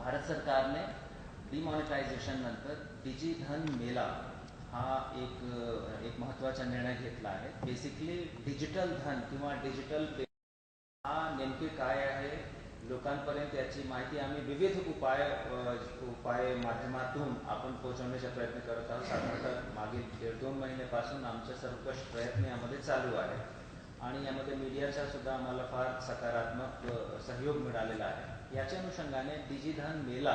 भारत सरकारने डिमॉनिटायझेशन नंतर डिजिधन मेला हा एक महत्त्वाचा निर्णय घेतला आहे. बेसिकली डिजिटल धन किंवा डिजिटल हा नेमके काय आहे, लोकांपर्यंत याची माहिती आम्ही विविध उपाय माध्यमातून आपण पोहोचवण्याचा प्रयत्न करत आहोत. साधारणतः मागील 1.5-2 महिन्यापासून आमचे सर्वकष प्रयत्न यामध्ये चालू आहे आणि यामध्ये मीडियाचा सुद्धा आम्हाला फार सकारात्मक सहयोग मिळालेला आहे. याच्या अनुषंगाने डिजिधन मेला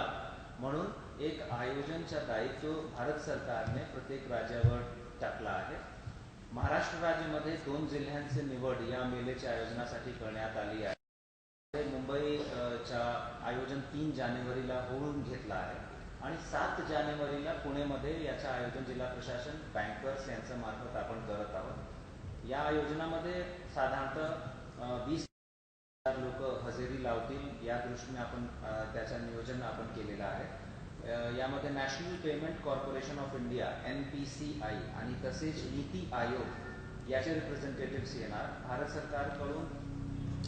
म्हणून एक आयोजनचा दायित्व भारत सरकारने प्रत्येक राज्यावर टाकला आहे. महाराष्ट्र राज्यामध्ये 2 जिल्ह्यांचे निवड या मेलेच्या आयोजनासाठी करण्यात आली आहे. मुंबईच्या आयोजन 3 जानेवारीला होऊन घेतला आहे आणि 7 जानेवारीला पुणेमध्ये याचं आयोजन जिल्हा प्रशासन, बँकर्स यांच्या मार्फत आपण करत आहोत. या आयोजनामध्ये साधारणतः 20,000 लोक हजेरी लावतील या दृष्टीने आपण त्याचं नियोजन आपण केलेलं आहे. यामध्ये national payment corporation of India NPCI आणि तसेच नीती आयोग याचे रिप्रेझेंटेटिव्स येणार. भारत सरकारकडून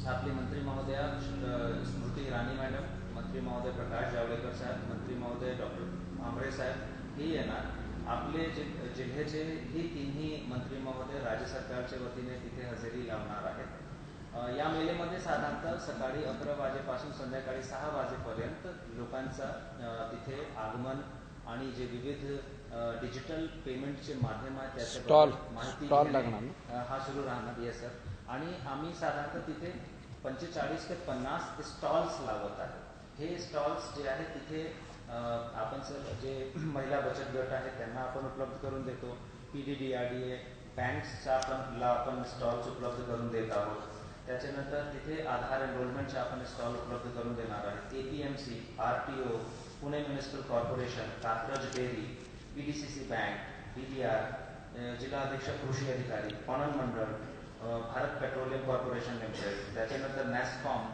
आपले मंत्री महोदया स्मृती इराणी मॅडम, मंत्री महोदय प्रकाश जावडेकर साहेब, मंत्री महोदय डॉक्टर भामरे साहेब हे येणार. आपले जिल्ह्याचे ही तिन्ही मंत्री महोदय राज्य सरकारच्या वतीने तिथे हजेरी लावणार आहेत. या मेलेमध्ये साधारणतः सकाळी 11 वाजेपासून संध्याकाळी 6 वाजेपर्यंत लोकांचा तिथे आगमन आणि जे विविध डिजिटल पेमेंटचे माध्यम आहेत त्याच्या माहिती हा सुरू राहणार. Yes sir. आणि आम्ही साधारणतः तिथे 45 ते 50 स्टॉल्स लावत आहे. हे स्टॉल्स जे आहेत तिथे आपण सर जे महिला बचत गट आहेत त्यांना आपण उपलब्ध करून देतो. PDDRDA बँक्सचा आपण स्टॉल्स उपलब्ध करून देत आहोत. त्याच्यानंतर तिथे आधार एनरोलमेंटचे आपण स्टॉल उपलब्ध करून देणार आहेत. APMC, RTO, Pune municipal corporation, Katraj dairy, PDCC bank, DDR, जिल्हा अधीक्षक कृषी अधिकारी, पणन मंडळ, भारत पेट्रोलियम कॉर्पोरेशन लिमिटेड, त्याच्यानंतर नॅसकॉम,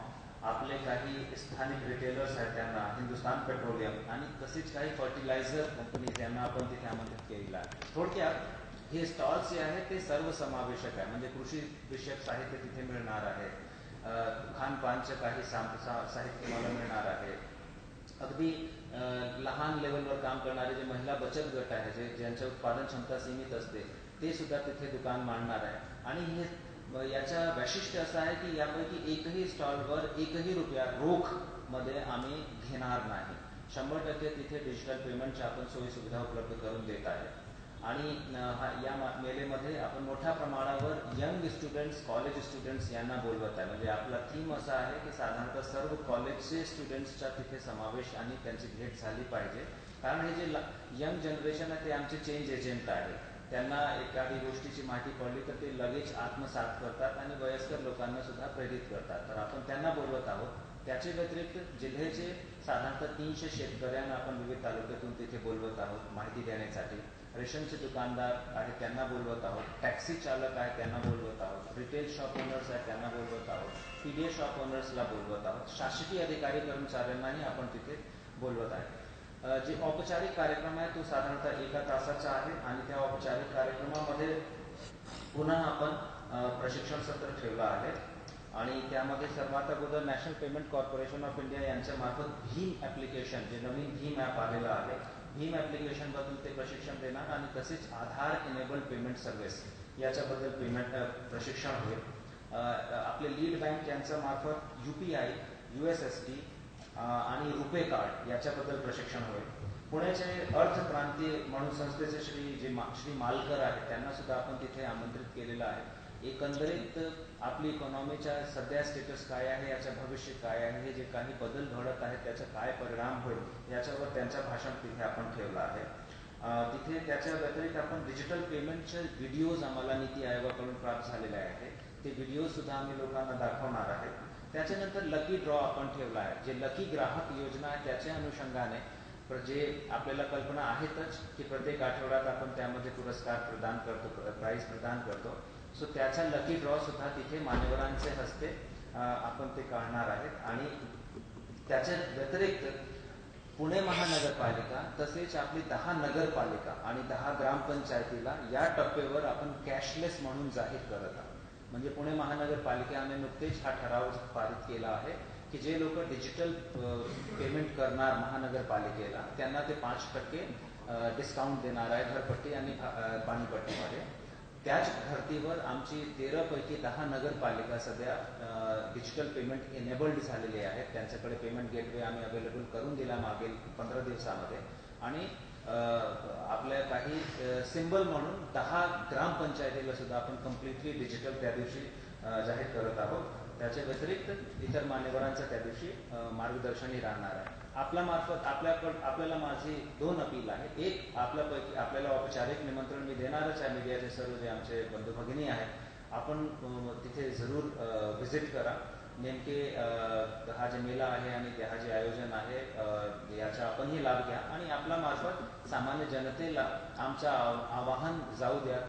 आपले काही स्थानिक रिटेलर्स आहेत त्यांना, हिंदुस्तान पेट्रोलियम आणि तसेच काही फर्टिलायझर कंपनीज यांना आपण तिथे आमंत्रित केलेलं आहे. थोडक्यात हे स्टॉल्स जे आहेत ते सर्व समावेशक आहे. म्हणजे कृषी विषयक साहित्य तिथे मिळणार आहे, खानपानचं काही साहित्य तुम्हाला मिळणार आहे. अगदी लहान लेवलवर काम करणारे जे महिला बचत गट आहे, जे ज्यांच्या उत्पादन क्षमता सीमित असते, ते सुद्धा तिथे दुकान मांडणार आहे. आणि हे याच्या वैशिष्ट्य असं आहे की यापैकी एकही स्टॉलवर एकही रुपया रोख मध्ये आम्ही घेणार नाही. 100% तिथे डिजिटल पेमेंटच्या आपण सोयी सुविधा उपलब्ध करून देत आहे. आणि या मेलेमध्ये आपण मोठ्या प्रमाणावर यंग स्टुडंट्स, कॉलेज स्टुडंट्स यांना बोलवत आहे. म्हणजे आपला थीम असा आहे की साधारणतः सर्व कॉलेजचे स्टुडंट्सचा तिथे समावेश आणि त्यांची भेट झाली पाहिजे. कारण हे जे यंग जनरेशन आहे ते आमचे चेंज एजंट आहे. त्यांना एखादी गोष्टीची माहिती पडली तर ते लगेच आत्मसात करतात आणि वयस्कर लोकांना सुद्धा प्रेरित करतात. तर आपण त्यांना बोलवत आहोत. त्याच्या व्यतिरिक्त जिल्ह्याचे साधारणतः 300 शेतकऱ्यांना आपण विविध तालुक्यातून तिथे बोलवत आहोत माहिती देण्यासाठी. रेशनचे दुकानदार आहेत त्यांना बोलवत आहोत, टॅक्सी चालक आहेत त्यांना बोलवत आहोत, रिटेल शॉप ओनर्स आहेत त्यांना बोलवत आहोत, PDA शॉप ओनर्सला बोलवत आहोत, शासकीय अधिकारी कर्मचाऱ्यांनाही आपण तिथे बोलवत आहे. जे औपचारिक कार्यक्रम आहे तो साधारणतः 1 तासाचा आहे आणि त्या औपचारिक कार्यक्रमामध्ये पुन्हा आपण प्रशिक्षण सत्र ठेवलं आहे. आणि त्यामध्ये सर्वात अगोदर national payment corporation of India यांच्या मार्फत भीम ॲप्लिकेशन, जे नवीन भीम ॲप आलेलं आहे, भीम ॲप्लिकेशन बद्दल ते प्रशिक्षण देणार आणि तसेच आधार इनेबल्ड पेमेंट सर्व्हिस याच्याबद्दल प्रशिक्षण होईल. आपले लीड बँक यांच्या मार्फत UPI, USSD आणि रुपे कार्ड याच्याबद्दल प्रशिक्षण होईल. पुण्याचे अर्थक्रांती म्हणून संस्थेचे श्री मालकर आहेत त्यांना सुद्धा आपण तिथे आमंत्रित केलेलं आहे. एकंदरीत आपली इकॉनॉमीच्या सध्या स्टेटस काय आहे, याचं भविष्य काय आहे, हे जे काही बदल घडत आहेत त्याचा काय परिणाम होईल याच्यावर त्यांचं भाषण तिथे आपण ठेवलं आहे. तिथे त्याच्या व्यतिरिक्त आपण डिजिटल पेमेंटचे व्हिडिओज आम्हाला नीती आयोगाकडून प्राप्त झालेले आहे. ते व्हिडिओ सुद्धा आम्ही लोकांना दाखवणार आहे. त्याच्यानंतर लकी ड्रॉ आपण ठेवला आहे. जे लकी ग्राहक योजना आहे त्याच्या अनुषंगाने जे आपल्याला कल्पना आहेतच की प्रत्येक आठवड्यात आपण त्यामध्ये पुरस्कार प्रदान करतो, प्राईज प्रदान करतो. सो त्याचा लकी ड्रॉ सुद्धा तिथे मान्यवरांचे हस्ते आपण ते काढणार आहेत. आणि त्याच्या व्यतिरिक्त पुणे महानगरपालिका तसेच आपली 10 नगरपालिका आणि 10 ग्रामपंचायतीला या टप्प्यावर आपण कॅशलेस म्हणून जाहीर करत आहोत. म्हणजे पुणे महानगरपालिकेने नुकतेच हा ठराव पारित केला आहे की जे लोक डिजिटल पेमेंट करणार महानगरपालिकेला त्यांना ते 5% डिस्काउंट देणार आहे घरपट्टी आणि पाणीपट्टीमध्ये. त्याच धर्तीवर आमची 13 पैकी 10 नगरपालिका सध्या डिजिटल पेमेंट एनेबल्ड झालेली आहेत. त्यांच्याकडे पेमेंट गेटवे आम्ही अवेलेबल करून दिला मागील 15 दिवसामध्ये. आणि आपल्या काही सिंबल म्हणून 10 ग्रामपंचायतीला सुद्धा आपण कम्प्लिटली डिजिटल त्या दिवशी जाहीर करत आहोत. त्याच्या व्यतिरिक्त इतर मान्यवरांचं त्या दिवशी मार्गदर्शनही राहणार आहे. आपल्याला माझी 2 अपील आहे. एक, आपल्याला औपचारिक निमंत्रण मी देणारच आहे. मीडियाचे सर्व जे आमचे बंधू भगिनी आहेत, आपण तिथे जरूर व्हिजिट करा. नेमके हा जे मेला आहे आणि हा जे आयोजन आहे याचा आपणही लाभ घ्या आणि आपल्या मार्फत सामान्य जनतेला आमचं आवाहन जाऊ द्या.